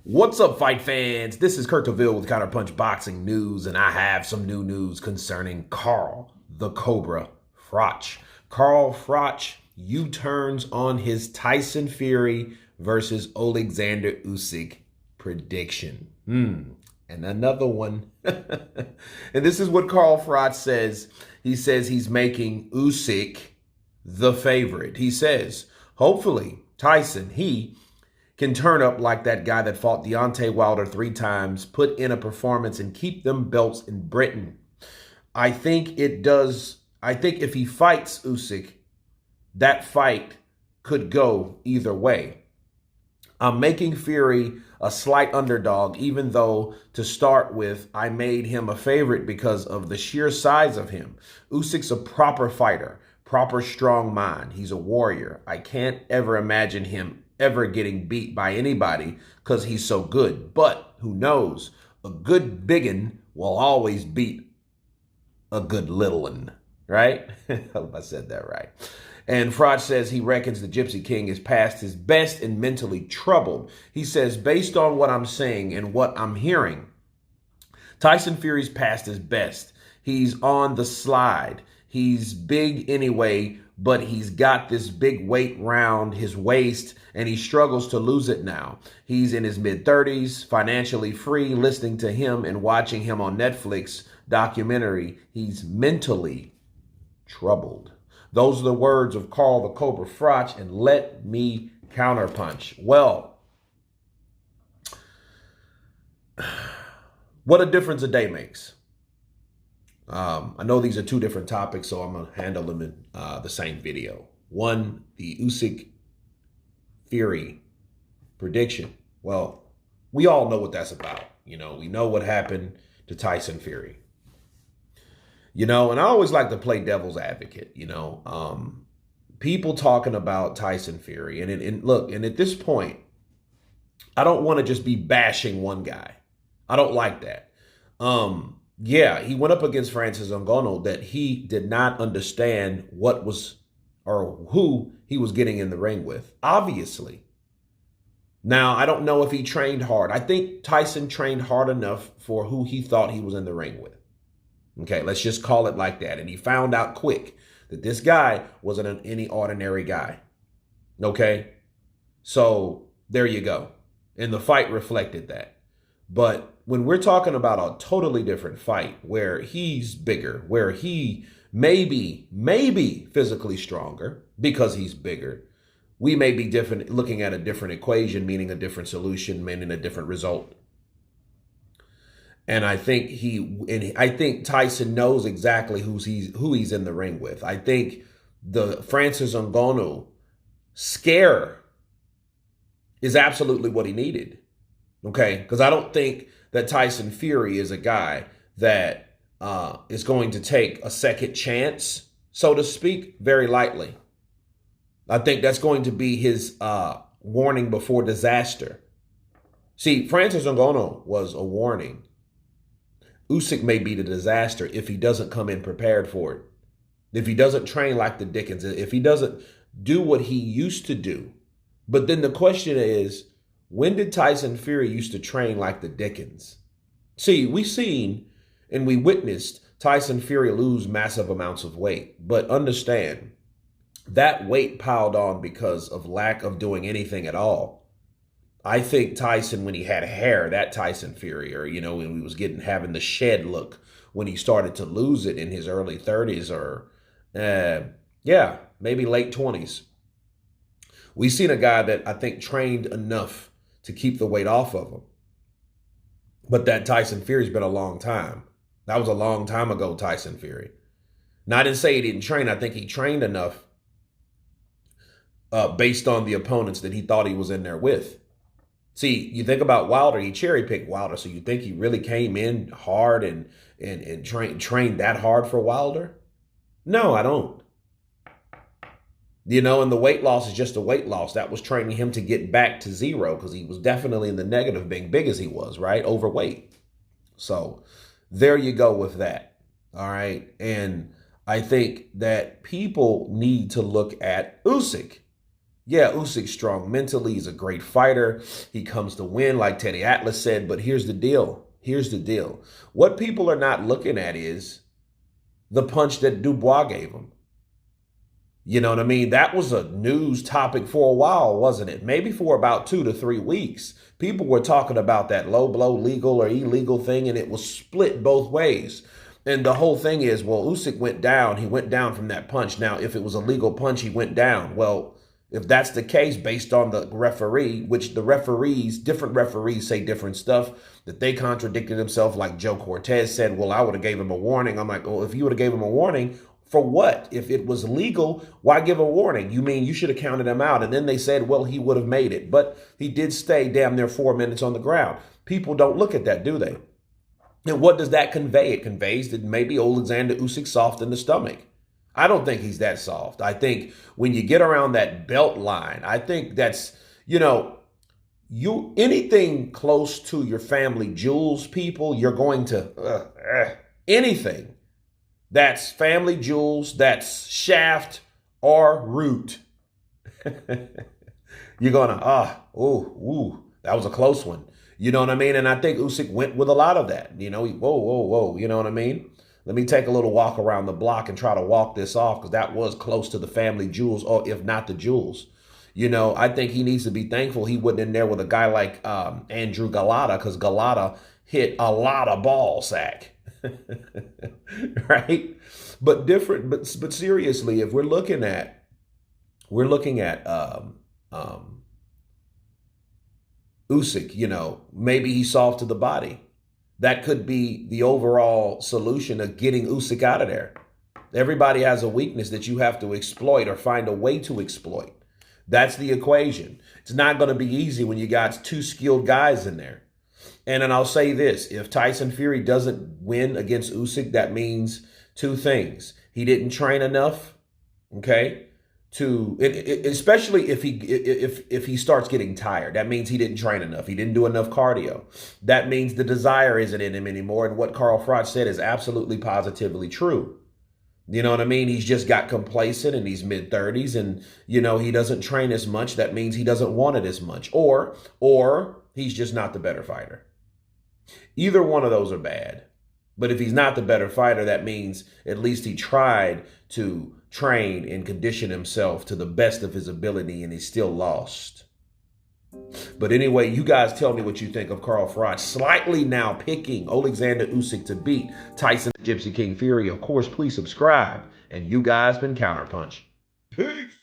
What's up, fight fans? This is Kurt DeVille with Counterpunch Boxing News, and I have some new news concerning Carl the Cobra Froch. Carl Froch U-turns on his Tyson Fury versus Oleksandr Usyk prediction. And another one. And this is what Carl Froch says. He says he's making Usyk the favorite. He says, hopefully, Tyson, he can turn up like that guy that fought Deontay Wilder 3 times, put in a performance, and keep them belts in Britain. I think it does. I think if he fights Usyk, that fight could go either way. I'm making Fury a slight underdog, even though to start with, I made him a favorite because of the sheer size of him. Usyk's a proper fighter, proper strong mind. He's a warrior. I can't ever imagine him ever getting beat by anybody because he's so good. But who knows? A good biggin will always beat a good little one, right? I hope I said that right. And Froch says he reckons the Gypsy King is past his best and mentally troubled. He says, based on what I'm saying and what I'm hearing, Tyson Fury's past his best. He's on the slide. He's big anyway, but he's got this big weight round his waist, and he struggles to lose it now. He's in his mid-30s, financially free, listening to him and watching him on Netflix documentary. He's mentally troubled. Those are the words of Carl the Cobra Froch, and let me counterpunch. Well, what a difference a day makes. I know these are 2 different topics, so I'm going to handle them in the same video. One, the Usyk Fury prediction. Well, we all know what that's about. We know what happened to Tyson Fury. And I always like to play devil's advocate. People talking about Tyson Fury. And look, and at this point, I don't want to just be bashing one guy. I don't like that. Yeah, he went up against Francis Ngannou that he did not understand what was or who he was getting in the ring with, obviously. Now, I don't know if he trained hard. I think Tyson trained hard enough for who he thought he was in the ring with. Okay, let's just call it like that. And he found out quick that this guy wasn't any ordinary guy. Okay, so there you go. And the fight reflected that. But when we're talking about a totally different fight where he's bigger, where he maybe physically stronger because he's bigger, we may be different, looking at a different equation, meaning a different solution, meaning a different result. And I think Tyson knows exactly who he's in the ring with. I think the Francis Ngannou scare is absolutely what he needed. Okay, because I don't think that Tyson Fury is a guy that is going to take a second chance, so to speak, very lightly. I think that's going to be his warning before disaster. See, Francis Ngannou was a warning. Usyk may be the disaster if he doesn't come in prepared for it. If he doesn't train like the Dickens, if he doesn't do what he used to do. But then the question is, when did Tyson Fury used to train like the Dickens? See, we've seen and we witnessed Tyson Fury lose massive amounts of weight. But understand, that weight piled on because of lack of doing anything at all. I think Tyson, when he had hair, that Tyson Fury, or, when he was having the shed look, when he started to lose it in his early 30s or, maybe late 20s. We've seen a guy that I think trained enough to keep the weight off of him. But that Tyson Fury's been a long time. That was a long time ago, Tyson Fury. Now, I didn't say he didn't train. I think he trained enough based on the opponents that he thought he was in there with. See, you think about Wilder, he cherry-picked Wilder, so you think he really came in hard and trained that hard for Wilder? No, I don't. And the weight loss is just a weight loss. That was training him to get back to zero because he was definitely in the negative being big as he was, right? Overweight. So there you go with that. All right. And I think that people need to look at Usyk. Yeah, Usyk's strong mentally. He's a great fighter. He comes to win, like Teddy Atlas said. But here's the deal. Here's the deal. What people are not looking at is the punch that Dubois gave him. You know what I mean? That was a news topic for a while, wasn't it? Maybe for about 2 to 3 weeks. People were talking about that low blow legal or illegal thing, and it was split both ways. And the whole thing is, well, Usyk went down. He went down from that punch. Now, if it was a legal punch, he went down. Well, if that's the case, based on the referee, which the referees, different referees say different stuff, that they contradicted themselves, like Joe Cortez said, well, I would have gave him a warning. I'm like, well, if you would have gave him a warning, for what? If it was legal, why give a warning? You mean you should have counted him out? And then they said, well, he would have made it. But he did stay damn near 4 minutes on the ground. People don't look at that, do they? And what does that convey? It conveys that maybe Oleksandr Usyk's soft in the stomach. I don't think he's that soft. I think when you get around that belt line, I think that's, you anything close to your family jewels, people, you're going to, anything that's family jewels, that's shaft or root. You're going to, that was a close one. You know what I mean? And I think Usyk went with a lot of that. Whoa. You know what I mean? Let me take a little walk around the block and try to walk this off, because that was close to the family jewels, or if not the jewels. I think he needs to be thankful he wasn't in there with a guy like Andrew Galata, because Galata hit a lot of ball sack. Right? But seriously, if we're looking at Usyk, maybe he's soft to the body. That could be the overall solution of getting Usyk out of there. Everybody has a weakness that you have to exploit or find a way to exploit. That's the equation. It's not going to be easy when you got 2 skilled guys in there. And then I'll say this, if Tyson Fury doesn't win against Usyk, that means 2 things. He didn't train enough, okay? Especially if he starts getting tired, that means he didn't train enough. He didn't do enough cardio. That means the desire isn't in him anymore. And what Carl Froch said is absolutely positively true. You know what I mean? He's just got complacent in these mid-30s, and he doesn't train as much. That means he doesn't want it as much, or he's just not the better fighter. Either one of those are bad. But if he's not the better fighter, that means at least he tried to train and condition himself to the best of his ability, and he still lost. But anyway, you guys tell me what you think of Carl Froch slightly now picking Oleksandr Usyk to beat Tyson Gypsy King Fury. Of course, please subscribe. And you guys been Counterpunch. Peace.